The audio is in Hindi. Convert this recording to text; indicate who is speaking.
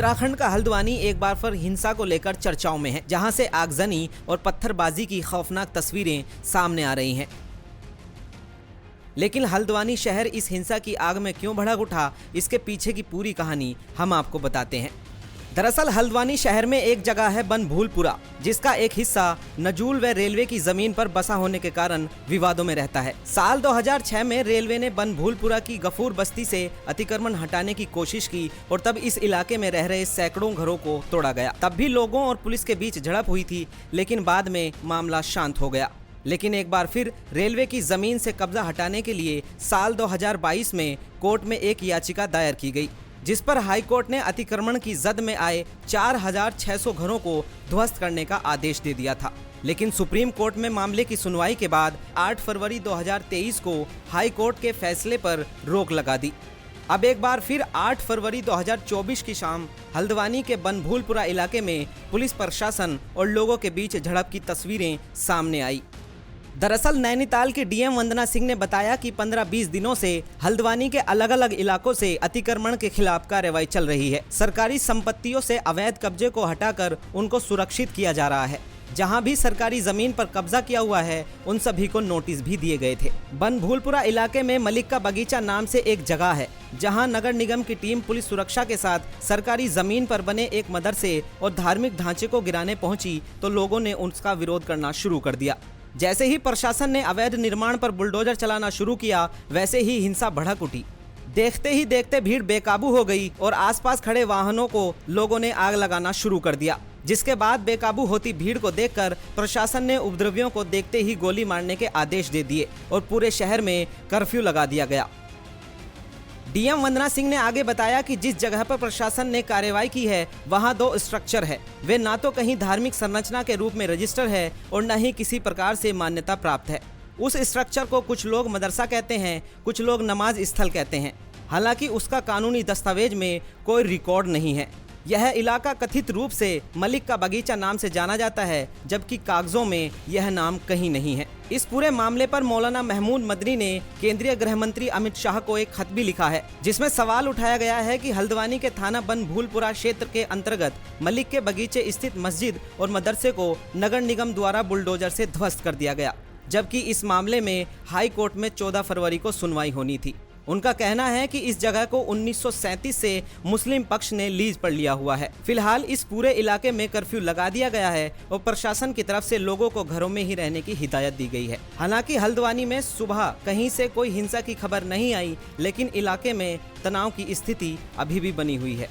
Speaker 1: उत्तराखंड का हल्द्वानी एक बार फिर हिंसा को लेकर चर्चाओं में है, जहां से आगजनी और पत्थरबाजी की खौफनाक तस्वीरें सामने आ रही हैं। लेकिन हल्द्वानी शहर इस हिंसा की आग में क्यों भड़क उठा, इसके पीछे की पूरी कहानी हम आपको बताते हैं। दरअसल हल्द्वानी शहर में एक जगह है बनभूलपुरा, जिसका एक हिस्सा नजूल व रेलवे की जमीन पर बसा होने के कारण विवादों में रहता है। साल 2006 में रेलवे ने बनभूलपुरा की गफूर बस्ती से अतिक्रमण हटाने की कोशिश की और तब इस इलाके में रह रहे सैकड़ों घरों को तोड़ा गया। तब भी लोगों और पुलिस के बीच झड़प हुई थी, लेकिन बाद में मामला शांत हो गया। लेकिन एक बार फिर रेलवे की जमीन से कब्जा हटाने के लिए साल 2022 में कोर्ट में एक याचिका दायर की गई, जिस पर हाई कोर्ट ने अतिक्रमण की जद में आए 4600 घरों को ध्वस्त करने का आदेश दे दिया था। लेकिन सुप्रीम कोर्ट में मामले की सुनवाई के बाद 8 फरवरी 2023 को हाई कोर्ट के फैसले पर रोक लगा दी। अब एक बार फिर 8 फरवरी 2024 की शाम हल्द्वानी के बनभूलपुरा इलाके में पुलिस प्रशासन और लोगों के बीच झड़प की तस्वीरें सामने आई। दरअसल नैनीताल के डीएम वंदना सिंह ने बताया कि 15-20 दिनों से हल्द्वानी के अलग अलग इलाकों से अतिक्रमण के खिलाफ कार्रवाई चल रही है। सरकारी संपत्तियों से अवैध कब्जे को हटाकर उनको सुरक्षित किया जा रहा है। जहां भी सरकारी जमीन पर कब्जा किया हुआ है, उन सभी को नोटिस भी दिए गए थे। बनभूलपुरा इलाके में मलिक का बगीचा नाम से एक जगह है, जहां नगर निगम की टीम पुलिस सुरक्षा के साथ सरकारी जमीन पर बने एक मदरसे और धार्मिक ढांचे को गिराने पहुंची तो लोगों ने उसका विरोध करना शुरू कर दिया। जैसे ही प्रशासन ने अवैध निर्माण पर बुलडोजर चलाना शुरू किया, वैसे ही हिंसा भड़क उठी। देखते ही देखते भीड़ बेकाबू हो गई और आसपास खड़े वाहनों को लोगों ने आग लगाना शुरू कर दिया, जिसके बाद बेकाबू होती भीड़ को देखकर प्रशासन ने उपद्रवियों को देखते ही गोली मारने के आदेश दे दिए और पूरे शहर में कर्फ्यू लगा दिया गया। डीएम वंदना सिंह ने आगे बताया कि जिस जगह पर प्रशासन ने कार्रवाई की है, वहां 2 स्ट्रक्चर है। वे ना तो कहीं धार्मिक संरचना के रूप में रजिस्टर है और न ही किसी प्रकार से मान्यता प्राप्त है। उस स्ट्रक्चर को कुछ लोग मदरसा कहते हैं, कुछ लोग नमाज स्थल कहते हैं। हालांकि उसका कानूनी दस्तावेज में कोई रिकॉर्ड नहीं है। यह इलाका कथित रूप से मलिक का बगीचा नाम से जाना जाता है, जबकि कागजों में यह नाम कहीं नहीं है। इस पूरे मामले पर मौलाना महमूद मदनी ने केंद्रीय गृह मंत्री अमित शाह को एक खत भी लिखा है, जिसमें सवाल उठाया गया है कि हल्द्वानी के थाना बनभूलपुरा क्षेत्र के अंतर्गत मलिक के बगीचे स्थित मस्जिद और मदरसे को नगर निगम द्वारा बुलडोजर से ध्वस्त कर दिया गया, जबकि इस मामले में हाई कोर्ट में 14 फरवरी को सुनवाई होनी थी। उनका कहना है कि इस जगह को 1937 से मुस्लिम पक्ष ने लीज पर लिया हुआ है। फिलहाल इस पूरे इलाके में कर्फ्यू लगा दिया गया है और प्रशासन की तरफ से लोगों को घरों में ही रहने की हिदायत दी गई है। हालांकि हल्द्वानी में सुबह कहीं से कोई हिंसा की खबर नहीं आई, लेकिन इलाके में तनाव की स्थिति अभी भी बनी हुई है।